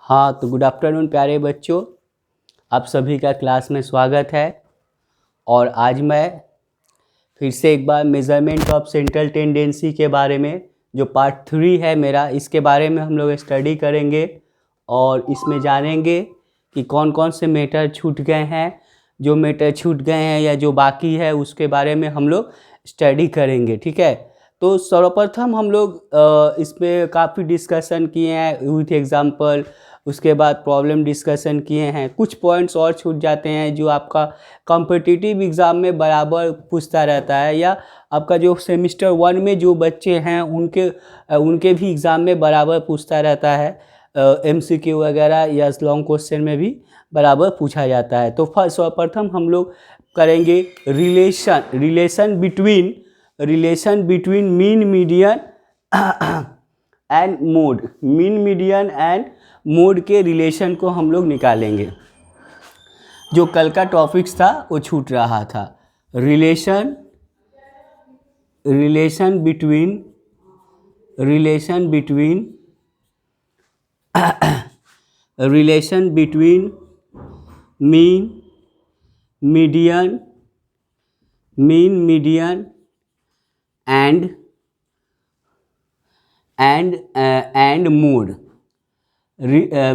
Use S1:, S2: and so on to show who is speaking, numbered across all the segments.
S1: हाँ, तो good afternoon प्यारे बच्चों, आप सभी का क्लास में स्वागत है। और आज मैं फिर से एक बार मेज़रमेंट ऑफ सेंट्रल टेंडेंसी के बारे में, जो पार्ट 3 है मेरा, इसके बारे में हम लोग स्टडी करेंगे और इसमें जानेंगे कि कौन कौन से मैटर छूट गए हैं, जो मैटर छूट गए हैं या जो बाकी है उसके बारे में हम लोग स्टडी करेंगे। ठीक है, तो सर्वप्रथम हम लोग इसमें काफ़ी डिस्कशन किए हैं विथ एग्जाम्पल, उसके बाद प्रॉब्लम डिस्कशन किए हैं। कुछ पॉइंट्स और छूट जाते हैं जो आपका कॉम्पिटिटिव एग्ज़ाम में बराबर पूछता रहता है, या आपका जो सेमिस्टर 1 में जो बच्चे हैं उनके भी एग्ज़ाम में बराबर पूछता रहता है। MCQ वगैरह या लॉन्ग क्वेश्चन में भी बराबर पूछा जाता है। तो सर्वप्रथम हम लोग करेंगे relation between mean median and mode के रिलेशन को हम लोग निकालेंगे। जो कल का टॉपिक्स था वो छूट रहा था। Relation between mean median and mode.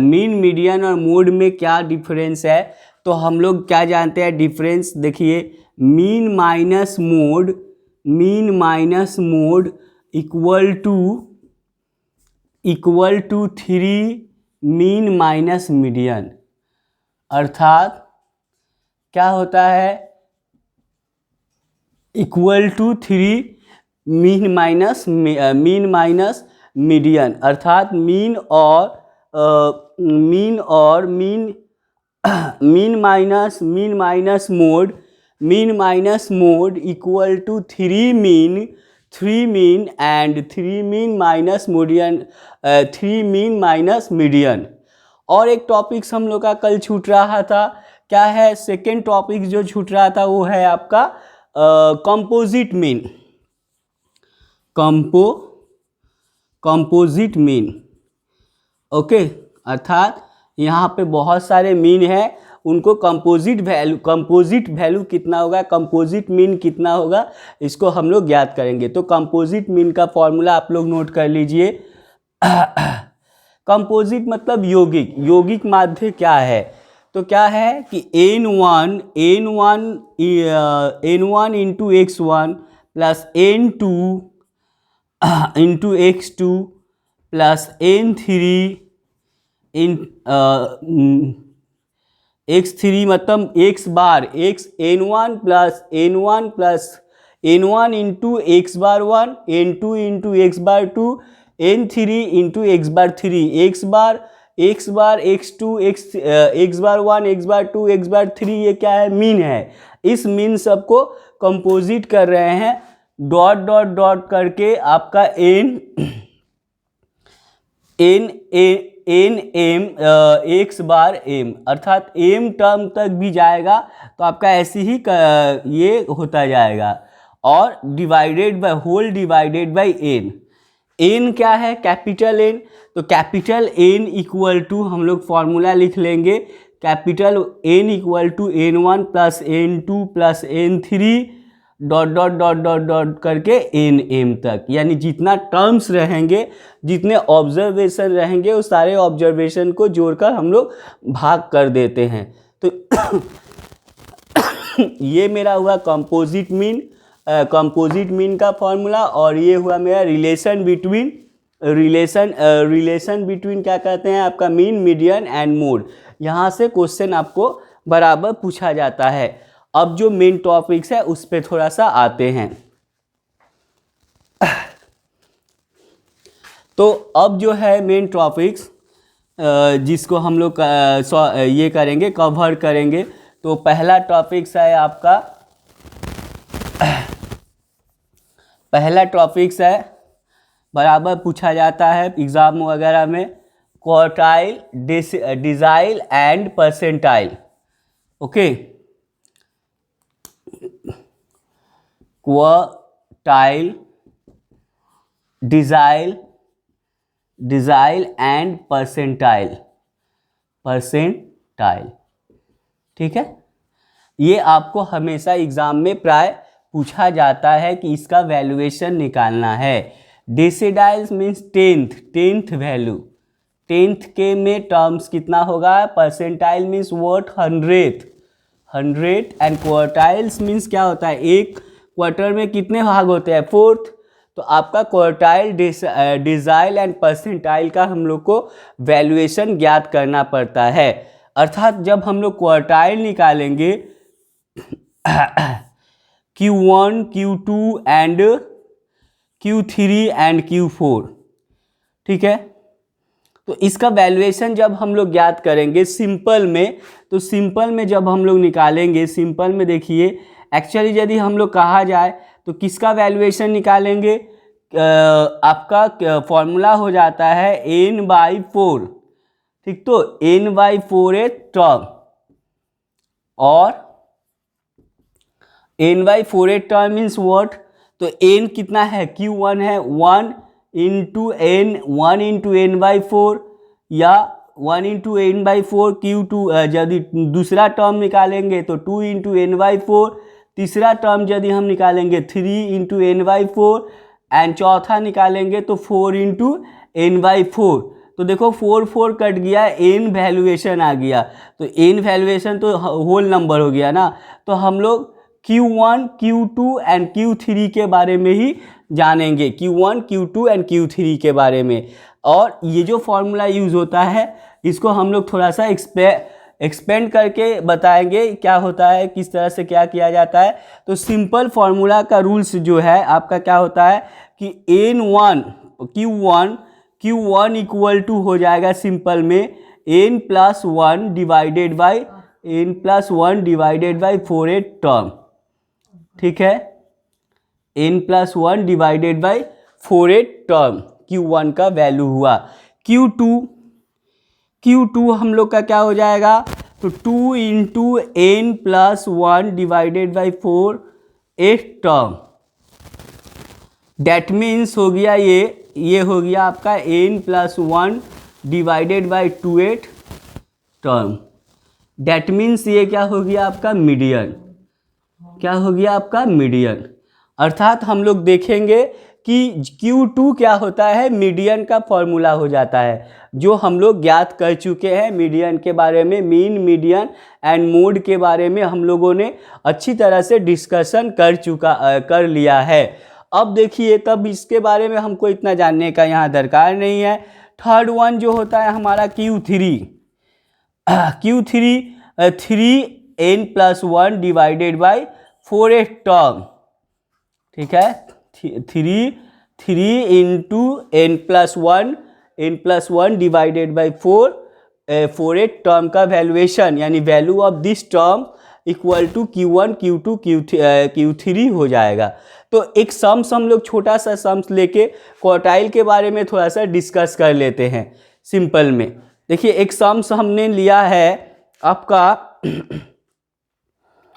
S1: Mean median और मोड में क्या डिफरेंस है, तो हम लोग क्या जानते हैं डिफरेंस। देखिए, mean minus mode equal to 3 mean minus median. अर्थात क्या होता है, equal to 3 mean minus median. अर्थात mean minus mode equal to 3 mean and 3 mean minus median. और एक टॉपिक्स हम लोग का कल छूट रहा था, क्या है सेकेंड टॉपिक जो छूट रहा था, वो है आपका कंपोजिट मीन। ओके, अर्थात यहाँ पे बहुत सारे मीन है, उनको कंपोजिट वैल्यू कितना होगा, कंपोजिट मीन कितना होगा, इसको हम लोग ज्ञात करेंगे। तो कंपोजिट मीन का फॉर्मूला आप लोग नोट कर लीजिए। कंपोजिट मतलब यौगिक माध्य क्या है, तो क्या है कि N1 into x1 plus N2 into x2 plus N3 x3 मतलब x बार N1 plus N1 into x बार 1, N2 इंटू x बार 2, N3 इंटू x बार 3, x बार x2 x बार 1 x बार 2 x बार 3, ये क्या है, मीन है। इस मीन सबको कंपोजिट कर रहे हैं, डॉट करके आपका एम एक्स बार एम, अर्थात एम टर्म तक भी जाएगा तो आपका ऐसे ही ये होता जाएगा। और डिवाइडेड बाय एन क्या है, कैपिटल एन। तो कैपिटल एन इक्वल टू हम लोग फॉर्मूला लिख लेंगे, capital N equal to N1 plus N2 plus N3 dot करके एन एम तक। यानी जितना टर्म्स रहेंगे, जितने ऑब्जर्वेशन रहेंगे, उस सारे ऑब्जर्वेशन को जोड़कर हम लोग भाग कर देते हैं। तो ये मेरा हुआ कंपोजिट मीन का फॉर्मूला। और ये हुआ मेरा रिलेशन बिटवीन क्या कहते हैं आपका, मीन मीडियन एंड मोड। यहाँ से क्वेश्चन आपको बराबर पूछा जाता है। अब जो मेन टॉपिक्स है उस पे थोड़ा सा आते हैं। तो अब जो है मेन टॉपिक्स जिसको हम लोग ये करेंगे, कवर करेंगे। तो पहला टॉपिक्स है आपका, बराबर पूछा जाता है एग्जाम वगैरह में, quartile, डिजाइल and percentile. Okay, quartile, डिजाइल and percentile. Percentile. ठीक है, ये आपको हमेशा एग्जाम में प्राय पूछा जाता है कि इसका वैल्यूएशन निकालना है। डेसिडाइल्स मीन्स टेंथ वैल्यू, टेंथ के में टर्म्स कितना होगा, percentile means what, hundred and quartiles means क्या होता है, एक क्वार्टर में कितने भाग होते हैं, फोर्थ। तो आपका क्वार्टाइल, डिजाइल एंड परसेंटाइल का हम लोग को वैल्यूएशन ज्ञात करना पड़ता है। अर्थात जब हम लोग क्वार्टाइल निकालेंगे Q1, Q2 and Q3 and Q4, ठीक है। तो इसका वैल्यूएशन जब हम लोग ज्ञात करेंगे सिंपल में, तो सिंपल में जब हम लोग निकालेंगे, सिंपल में देखिए एक्चुअली यदि हम लोग कहा जाए तो किसका वैल्यूएशन निकालेंगे, आपका फॉर्मूला हो जाता है n/4, ठीक। तो n/4 टर्म, और n/4 टर्म मीन्स व्हाट, तो n कितना है, Q1 है, 1 इंटू n/4, या 1 इंटू n/4 Q2। यदि दूसरा टर्म निकालेंगे तो 2 इंटू n/4, तीसरा टर्म यदि हम निकालेंगे 3 इंटू n/4, एंड चौथा निकालेंगे तो 4 इंटू n/4। तो देखो 4 कट गया, n वैल्यूएशन आ गया, तो n वैल्यूएशन तो होल नंबर हो गया ना। तो हम लोग Q1, Q2 एंड Q3 के बारे में ही जानेंगे, Q1, Q2 एंड Q3 के बारे में। और ये जो फॉर्मूला यूज़ होता है इसको हम लोग थोड़ा सा एक्सपेंड करके बताएंगे क्या होता है, किस तरह से क्या किया जाता है। तो सिंपल फॉर्मूला का रूल्स जो है आपका क्या होता है कि Q1 इक्वल टू हो जाएगा सिंपल में n+1 डिवाइडेड बाई 4 टर्म, ठीक है, n+1 divided by 4 term Q1 का वैल्यू हुआ। Q2 हम लोग का क्या हो जाएगा, तो 2 into n+1 divided by 4 term, that means हो गया ये हो गया आपका n+1 divided by 2 term, that means ये क्या हो गया आपका मीडियन, क्या हो गया आपका मीडियन। अर्थात हम लोग देखेंगे कि Q2 क्या होता है, मीडियन का फॉर्मूला हो जाता है, जो हम लोग ज्ञात कर चुके हैं मीडियन के बारे में, मीन, मीडियन एंड मोड के बारे में हम लोगों ने अच्छी तरह से डिस्कशन कर लिया है। अब देखिए तब इसके बारे में हमको इतना जानने का यहाँ दरकार नहीं है। थर्ड वन जो होता है हमारा Q3 3n+1 divided by 4 term, ठीक है, 3 into n+1 divided by 4 term का वैल्यूएशन, यानी value of this term equal to Q1, Q2, Q3 हो जाएगा। तो एक सम्स हम लोग छोटा सा सम्स लेके क्वार्टाइल के बारे में थोड़ा सा डिस्कस कर लेते हैं सिंपल में। देखिए एक सम्स हमने लिया है आपका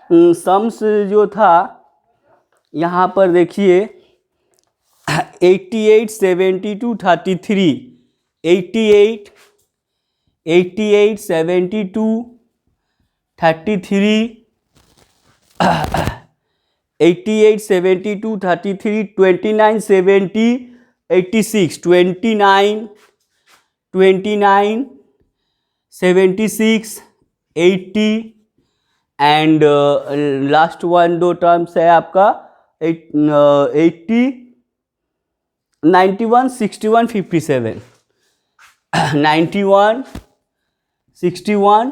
S1: सम्स जो था यहाँ पर देखिए 88, 72, 33, 88, 72, 33, 88, 72, 33, 29, 70, 86, 29, 76, 80 एंड लास्ट वन दो टर्म्स है आपका 80, 91, 61, 57, 91, 61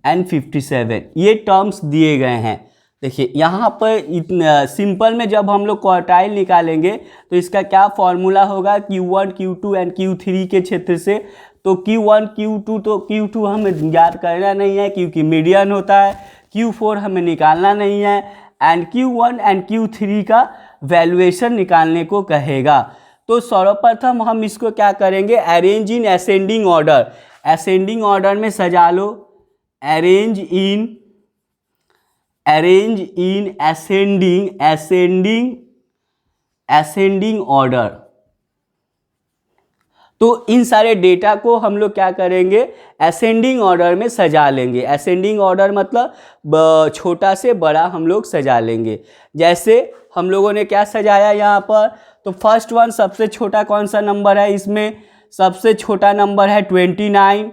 S1: एंड 57 ये टर्म्स दिए गए हैं। देखिए यहाँ पर इतना सिंपल में जब हम लोग क्वार्टाइल निकालेंगे तो इसका क्या फॉर्मूला होगा, Q1, Q2 एंड Q3 के क्षेत्र से। तो Q1, Q2 तो Q2 हमें ज्ञात करना नहीं है क्योंकि मीडियन होता है, Q4 हमें निकालना नहीं है, एंड Q1 एंड Q3 का वैल्यूएशन निकालने को कहेगा। तो सर्वप्रथम हम इसको क्या करेंगे, arrange in ascending order, ascending order में सजा लो, अरेंज इन असेंडिंग ऑर्डर। तो इन सारे डेटा को हम लोग क्या करेंगे, असेंडिंग ऑर्डर में सजा लेंगे। असेंडिंग ऑर्डर मतलब छोटा से बड़ा हम लोग सजा लेंगे। जैसे हम लोगों ने क्या सजाया यहाँ पर, तो फर्स्ट वन सबसे छोटा कौन सा नंबर है, इसमें सबसे छोटा नंबर है 29,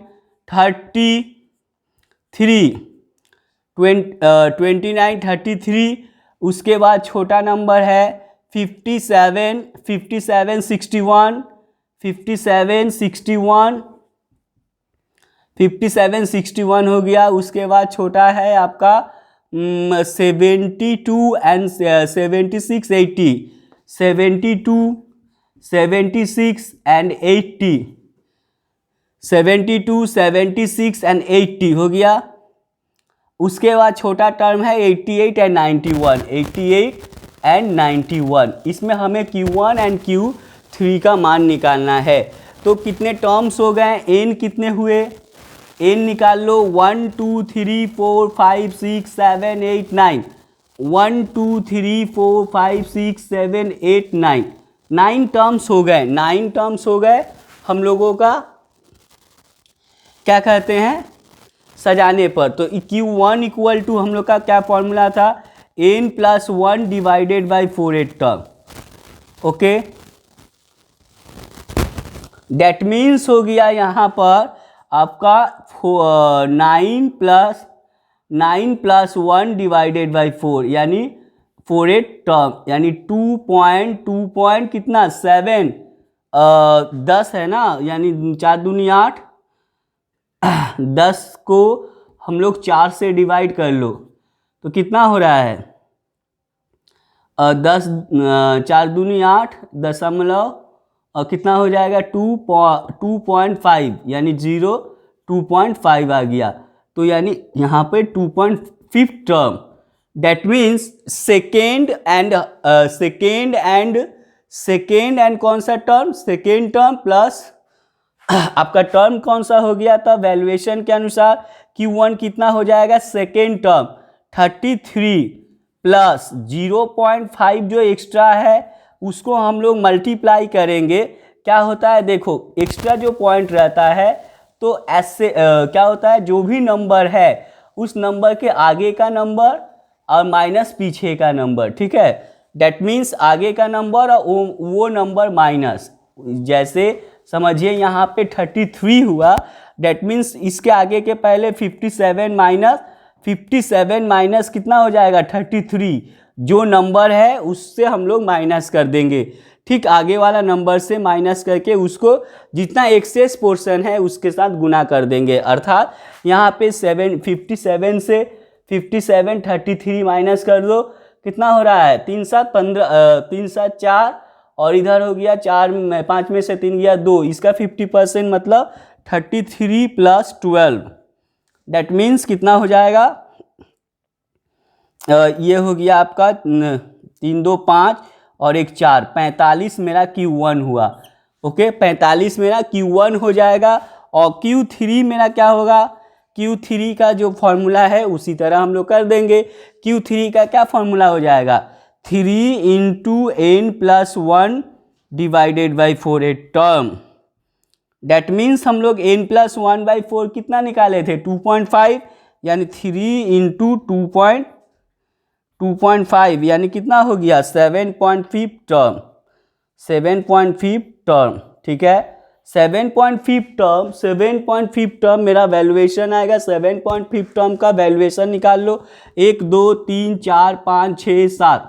S1: 33, 29, 33। उसके बाद छोटा नंबर है 57, 61, 57, 61 हो गया। उसके बाद छोटा है आपका 72 एंड 76, 80, 72, 76 एंड 80, 72, 76 एंड 80 हो गया। उसके बाद छोटा टर्म है 88 एंड 91, 88 एंड 91। इसमें हमें Q1 एंड Q3 का मान निकालना है। तो कितने टर्म्स हो गए, n कितने हुए, n निकाल लो, 1 2 3 4 5 6 7 8 9, 1 2 3 4 5 6 7 8 9, 9 टर्म्स हो गए। 9 टर्म्स हो गए हम लोगों का क्या कहते हैं सजाने पर। तो Q1 इक्वल टू हम लोग का क्या फॉर्मूला था, n+1 divided by 4 term. Okay, that means हो गया यहाँ पर आपका 9+1 डिवाइडेड बाई 4 यानी 4 टर्म, यानी 2 कितना 7, 10 है ना, यानी 4 दूनी 8, 10 को हम लोग 4 से डिवाइड कर लो तो कितना हो रहा है, 10, 4 दूनी 8 दशमलव और कितना हो जाएगा 2.5 यानी 2.5 आ गया। तो यानी यहाँ पे 2.5 term, that means second and कौन सा टर्म, सेकेंड टर्म प्लस आपका टर्म कौन सा हो गया था, वैल्यूएशन के अनुसार Q1 कितना हो जाएगा, सेकेंड टर्म 33 प्लस 0.5 जो एक्स्ट्रा है उसको हम लोग मल्टीप्लाई करेंगे। क्या होता है देखो, एक्स्ट्रा जो पॉइंट रहता है तो ऐसे क्या होता है, जो भी नंबर है उस नंबर के आगे का नंबर और माइनस पीछे का नंबर, ठीक है। डेट मीन्स आगे का नंबर और वो नंबर माइनस, जैसे समझिए यहाँ पे 33 हुआ, डेट मीन्स इसके आगे के पहले 57 माइनस कितना हो जाएगा 33, जो नंबर है उससे हम लोग माइनस कर देंगे। ठीक, आगे वाला नंबर से माइनस करके उसको जितना एक्सेस पोर्शन है उसके साथ गुना कर देंगे। अर्थात यहाँ पे 57 से 33 माइनस कर दो, कितना हो रहा है 3 7 15, 3 7 4 और इधर हो गया 5 में से 3 गया 2, इसका 50% मतलब 33 प्लस 12, डेट मीन्स कितना हो जाएगा, ये हो गया आपका 3 2 5 और 1 4, 45 मेरा Q1 हुआ। ओके, 45 मेरा Q1 हो जाएगा। और Q3 मेरा क्या होगा, Q3 का जो फॉर्मूला है उसी तरह हम लोग कर देंगे। Q3 का क्या फॉर्मूला हो जाएगा, 3 × n+1 divided by 4 term. That means हम लोग n+1/4 कितना निकाले थे 2.5, यानी 3 × 2.5 यानी कितना हो गया 7.5 टर्म, 7.5 टर्म, ठीक है। 7.5 टर्म मेरा वैल्यूएशन आएगा। 7.5 टर्म का वैल्यूएशन निकाल लो, 1 2 3 4 5 6 7,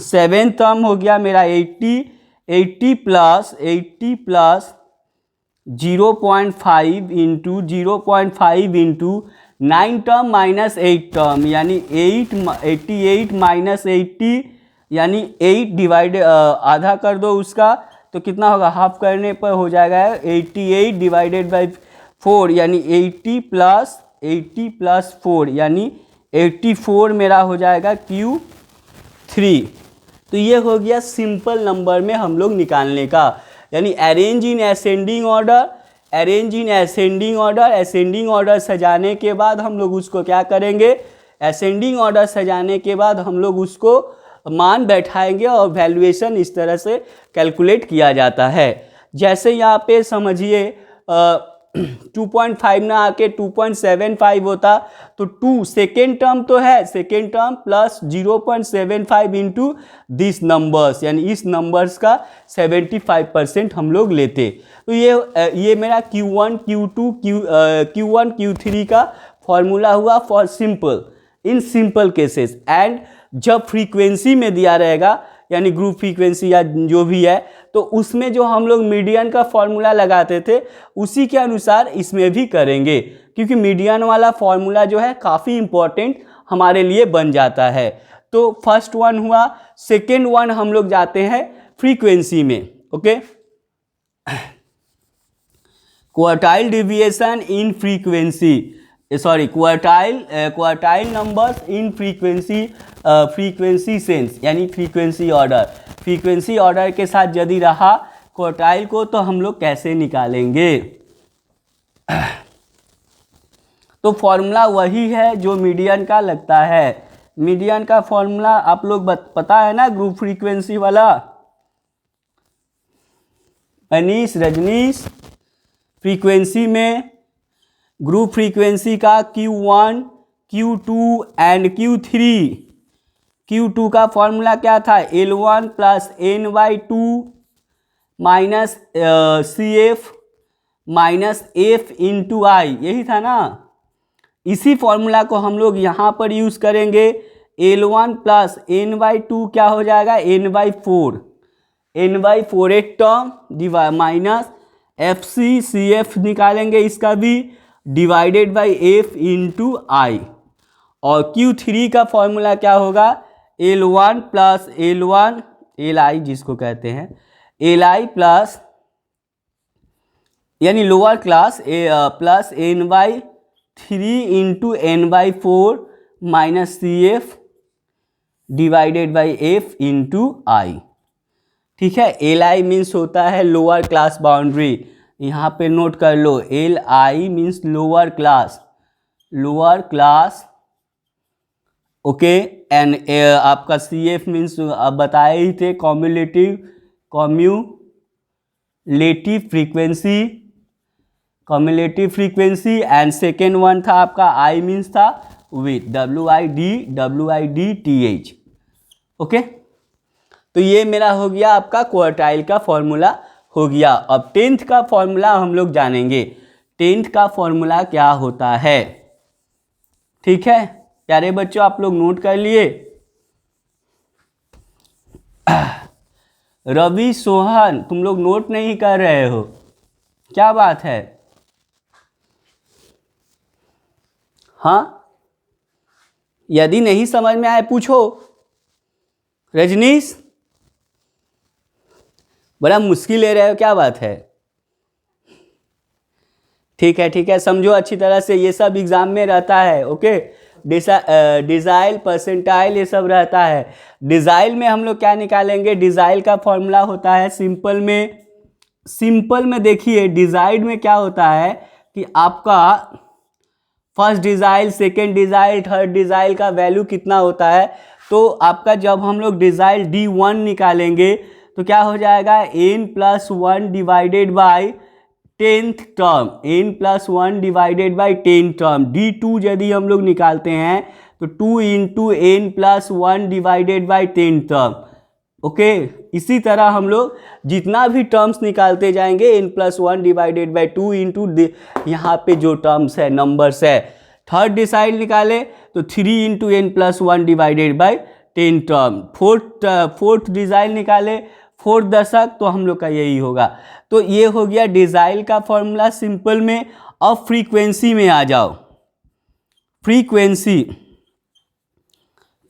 S1: 7 टर्म हो गया मेरा 80 plus 0.5 into 9 term minus 8 term, यानी 88 माइनस 80 यानी 8 डिवाइड आधा कर दो उसका तो कितना होगा, हाफ करने पर हो जाएगा 88 डिवाइडेड बाई 4 यानी 80 प्लस 4 यानी 84 मेरा हो जाएगा Q3। तो ये हो गया सिंपल नंबर में हम लोग निकालने का, यानी arrange in ascending order. Ascending order सजाने के बाद हम लोग उसको क्या करेंगे, असेंडिंग ऑर्डर सजाने के बाद हम लोग उसको मान बैठाएंगे और वैल्यूएशन इस तरह से कैलकुलेट किया जाता है। जैसे यहाँ पे समझिए 2.5 ना आके 2.75 होता तो 2 सेकेंड टर्म तो है, second term plus 0.75 into this numbers, यानी इस नंबर्स का 75% हम लोग लेते। तो ये मेरा Q1 Q2 Q1 Q3 का फॉर्मूला हुआ for simple, in simple cases. And जब फ्रीक्वेंसी में दिया रहेगा यानी ग्रुप फ्रीक्वेंसी या जो भी है, तो उसमें जो हम लोग मीडियन का फॉर्मूला लगाते थे उसी के अनुसार इसमें भी करेंगे, क्योंकि मीडियन वाला फॉर्मूला जो है काफ़ी इंपॉर्टेंट हमारे लिए बन जाता है। तो फर्स्ट वन हुआ, सेकेंड वन हम लोग जाते हैं फ्रीक्वेंसी में। Okay, quartile deviation in frequency, sorry quartile numbers in frequency sense, यानी फ्रीक्वेंसी ऑर्डर। फ्रीक्वेंसी ऑर्डर के साथ यदि रहा क्वार्टाइल को तो हम लोग कैसे निकालेंगे? तो फॉर्मूला वही है जो मीडियन का लगता है। मीडियन का फॉर्मूला आप लोग पता है ना, ग्रुप फ्रीक्वेंसी वाला। अनीस, रजनीश, फ्रीक्वेंसी में ग्रुप फ्रीक्वेंसी का Q1 Q2 and Q3। Q2 का फॉर्मूला क्या था? L1 plus N/2 minus CF minus F into i, यही था ना। इसी फॉर्मूला को हम लोग यहाँ पर यूज़ करेंगे। L1 प्लस N/2 क्या हो जाएगा? N/4, N/4 एक टर्म माइनस FCF निकालेंगे इसका भी, डिवाइडेड बाई F इंटू आई। और Q3 का फॉर्मूला क्या होगा? L1 प्लस L1 Li जिसको कहते हैं Li प्लस यानी lower class plus N/3 into N/4 minus CF divided by F into i. ठीक है, Li मीन्स होता है लोअर क्लास बाउंड्री, यहाँ पे नोट कर लो। Li means lower class, lower class. Okay, and आपका CF मीन्स आप बताए ही थे cumulative frequency, cumulative frequency. And second one था आपका I मीन्स था विथ, WIDTH। ओके, तो ये मेरा हो गया आपका क्वार्टाइल का फॉर्मूला हो गया। अब 10th का फॉर्मूला हम लोग जानेंगे। 10th का फॉर्मूला क्या होता है? ठीक है प्यारे बच्चों, आप लोग नोट कर लिए? रवि, सोहन, तुम लोग नोट नहीं कर रहे हो, क्या बात है? हाँ, यदि नहीं समझ में आए पूछो। रजनीश, बड़ा मुश्किल ले रहे हो, क्या बात है? ठीक है ठीक है, समझो अच्छी तरह से, ये सब एग्जाम में रहता है। ओके, डिजाइल, परसेंटाइल, ये सब रहता है। डिजाइल में हम लोग क्या निकालेंगे? डिजाइल का फॉर्मूला होता है सिंपल में देखिए, डिजाइल में क्या होता है कि आपका फर्स्ट डिजाइल, सेकेंड डिजाइल, थर्ड डिजाइल का वैल्यू कितना होता है। तो आपका जब हम लोग डिजाइल D1 निकालेंगे तो क्या हो जाएगा? n+1 divided by 10th term, n+1 divided by 10 term. D2 यदि हम लोग निकालते हैं तो 2 into n+1 divided by 10 term. Okay, इसी तरह हम लोग जितना भी टर्म्स निकालते जाएंगे n+1 डिवाइडेड बाई 2 इंटू यहाँ पे जो टर्म्स है, नंबर्स है। थर्ड डिसाइड निकाले तो 3 into n+1 divided by 10 term. Fourth डिजाइल निकाले, फोर्थ दशक, तो हम लोग का यही होगा। तो ये हो गया डिजाइल का फॉर्मूला सिंपल में। अब फ्रीक्वेंसी में आ जाओ।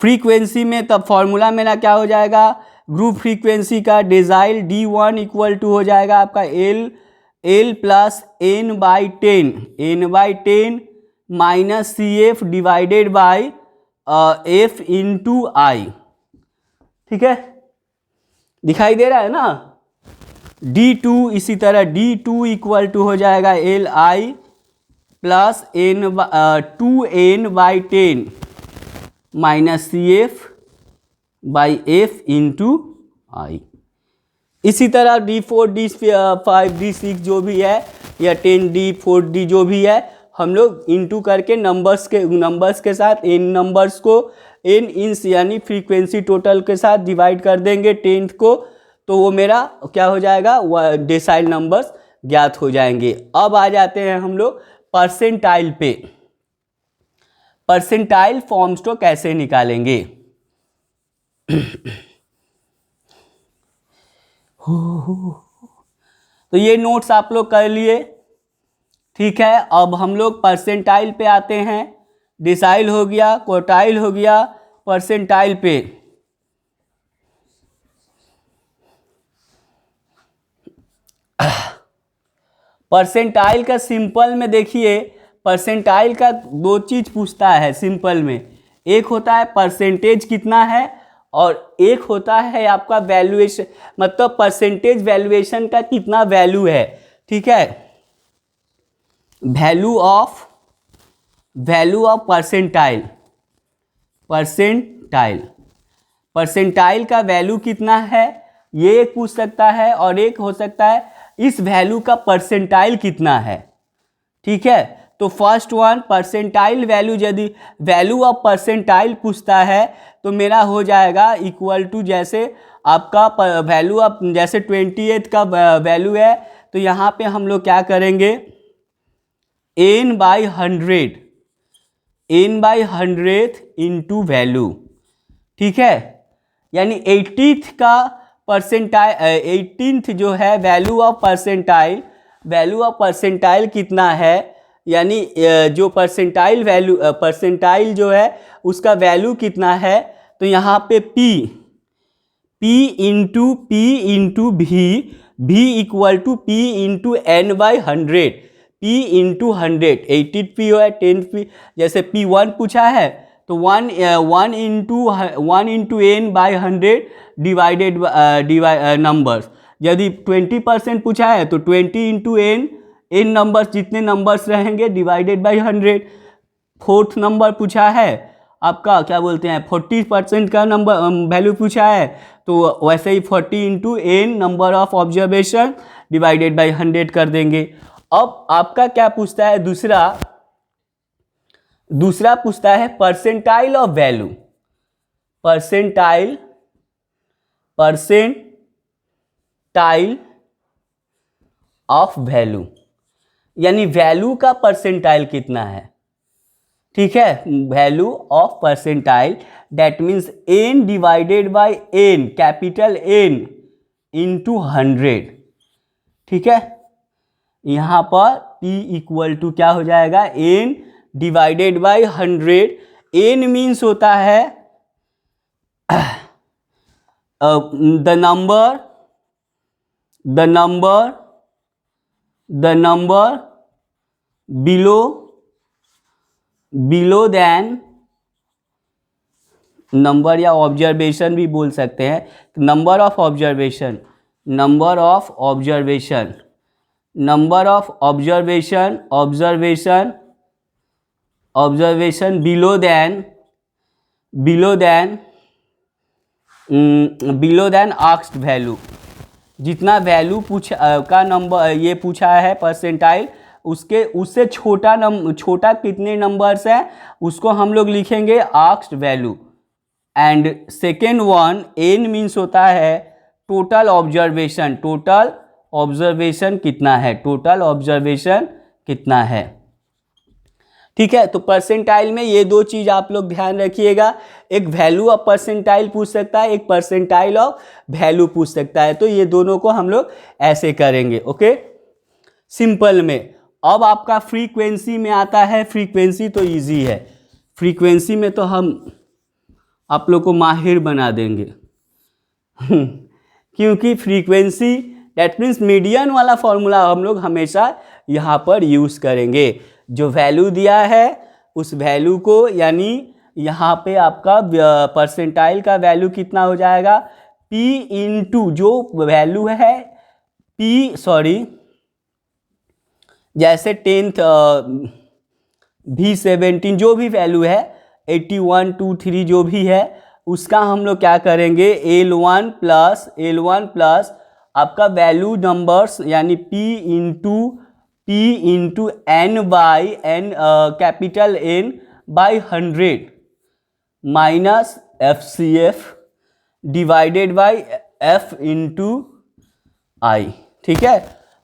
S1: फ्रीक्वेंसी में तब फॉर्मूला मेरा क्या हो जाएगा? ग्रुप फ्रीक्वेंसी का डिजाइल D1 इक्वल टू हो जाएगा आपका L plus n/10 minus CF divided by F into i. ठीक है, दिखाई दे रहा है ना? D2 इसी तरह D2 इक्वल टू हो जाएगा Li plus 2n/10 minus CF by F into i. इसी तरह D4 D5 D6 जो भी है या 10D 4D जो भी है, हम लोग इंटू करके नंबर्स के साथ इन नंबर्स को इन इंस यानी फ्रीक्वेंसी टोटल के साथ डिवाइड कर देंगे 10th को, तो वो मेरा क्या हो जाएगा, डेसाइल नंबर्स ज्ञात हो जाएंगे। अब आ जाते हैं हम लोग परसेंटाइल पे। परसेंटाइल फॉर्म्स तो कैसे निकालेंगे। तो ये नोट्स आप लोग कर लिए, ठीक है। अब हम लोग परसेंटाइल पे आते हैं। डिसाइल हो गया, क्वार्टाइल हो गया, परसेंटाइल पे परसेंटाइल का सिंपल में देखिए, परसेंटाइल का दो चीज पूछता है सिंपल में। एक होता है परसेंटेज कितना है, और एक होता है आपका वैल्यूएशन, मतलब परसेंटेज वैल्यूएशन का कितना वैल्यू है, ठीक है। वैल्यू ऑफ परसेंटाइल परसेंटाइल का वैल्यू कितना है, ये एक पूछ सकता है, और एक हो सकता है इस वैल्यू का परसेंटाइल कितना है, ठीक है। तो फर्स्ट वन परसेंटाइल वैल्यू, यदि वैल्यू ऑफ परसेंटाइल पूछता है तो मेरा हो जाएगा इक्वल टू, जैसे आपका वैल्यू ऑफ जैसे 28 का वैल्यू है, तो यहाँ पे हम लोग क्या करेंगे, n/100 इंटू वैल्यू, ठीक है। यानी 18th का परसेंटाइल 18th जो है वैल्यू ऑफ परसेंटाइल कितना है, यानी जो परसेंटाइल जो है उसका वैल्यू कितना है, तो यहाँ पे P into V equal to P into n/100, P into 100, 18th P है 10th P, जैसे P1 पूछा है तो 1 इंटू n/100 डिवाइडेड नंबर्स। यदि 20% पूछा है तो 20 इंटू n नंबर्स, जितने नंबर्स रहेंगे डिवाइडेड बाई 100। फोर्थ नंबर पूछा है आपका, क्या बोलते हैं, 40% का नंबर वैल्यू पूछा है, तो वैसे ही 40 into n number of observation divided by 100 कर देंगे। अब आपका क्या पूछता है, दूसरा पूछता है percentile of value, percentile of value, यानी वैल्यू का परसेंटाइल कितना है, ठीक है। Value of percentile that means n divided bye n, capital N into 100, ठीक है। यहाँ पर P इक्वल टू क्या हो जाएगा, n divided by 100। n means होता है the number below than, number या ऑब्जर्वेशन भी बोल सकते हैं, number of observation below than asked value. जितना वैल्यू का नंबर ये पूछा है परसेंटाइल, उससे छोटा कितने नंबर्स हैं उसको हम लोग लिखेंगे asked value. And second one n means होता है टोटल ऑब्जर्वेशन कितना है, ठीक है। तो परसेंटाइल में ये दो चीज आप लोग ध्यान रखिएगा, एक वैल्यू ऑफ परसेंटाइल पूछ सकता है, एक परसेंटाइल ऑफ वैल्यू पूछ सकता है, तो ये दोनों को हम लोग ऐसे करेंगे, ओके, सिंपल में। अब आपका फ्रीक्वेंसी में आता है, फ्रीक्वेंसी तो इजी है, फ्रीक्वेंसी में तो हम आप लोग को माहिर बना देंगे क्योंकि फ्रीक्वेंसी दैट मीन्स मीडियन वाला फॉर्मूला हम लोग हमेशा यहाँ पर यूज़ करेंगे। जो वैल्यू दिया है उस वैल्यू को, यानी यहाँ पे आपका परसेंटाइल का वैल्यू कितना हो जाएगा, P इंटू जो वैल्यू है जैसे 10th V17 जो भी वैल्यू है 81 2 3 जो भी है, उसका हम लोग क्या करेंगे L1 प्लस आपका वैल्यू नंबर्स यानी p into n by n capital N by 100 minus FCF divided by F into i. ठीक है,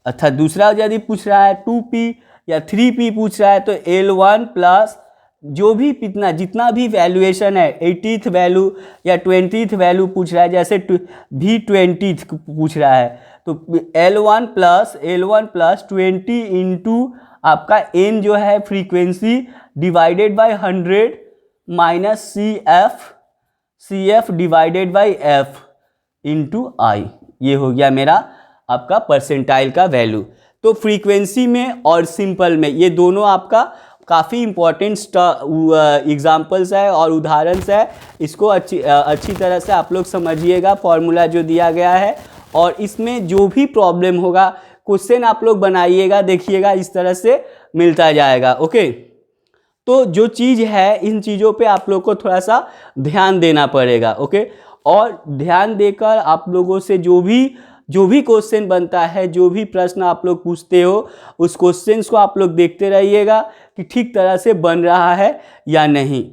S1: अर्थात दूसरा यदि पूछ रहा है 2p या 3p पूछ रहा है तो L1 प्लस जो भी जितना भी वैल्यूएशन है 80th वैल्यू या 20th वैल्यू पूछ रहा है, जैसे भी 20th पूछ रहा है तो L1 प्लस 20 इंटू आपका n जो है frequency divided by 100 minus CF divided by F into i. ये हो गया मेरा आपका परसेंटाइल का वैल्यू। तो फ्रीक्वेंसी में और सिंपल में ये दोनों आपका काफ़ी इंपॉर्टेंट एग्जाम्पल्स है और उदाहरण है। इसको अच्छी तरह से आप लोग समझिएगा फॉर्मूला जो दिया गया है, और इसमें जो भी प्रॉब्लम होगा क्वेश्चन आप लोग बनाइएगा, देखिएगा इस तरह से मिलता जाएगा। ओके, तो जो चीज़ है इन चीज़ों पे आप लोग को थोड़ा सा ध्यान देना पड़ेगा। ओके, और ध्यान देकर आप लोगों से जो भी क्वेश्चन बनता है, जो भी प्रश्न आप लोग पूछते हो, उस क्वेश्चंस को आप लोग देखते रहिएगा कि ठीक तरह से बन रहा है या नहीं।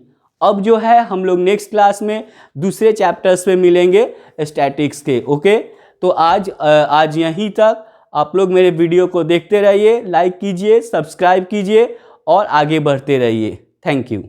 S1: अब जो है हम लोग नेक्स्ट क्लास में दूसरे चैप्टर्स में मिलेंगे स्टैटिक्स के। ओके, तो आज यहीं तक। आप लोग मेरे वीडियो को देखते रहिए, लाइक कीजिए, सब्सक्राइब कीजिए और आगे बढ़ते रहिए। Thank you.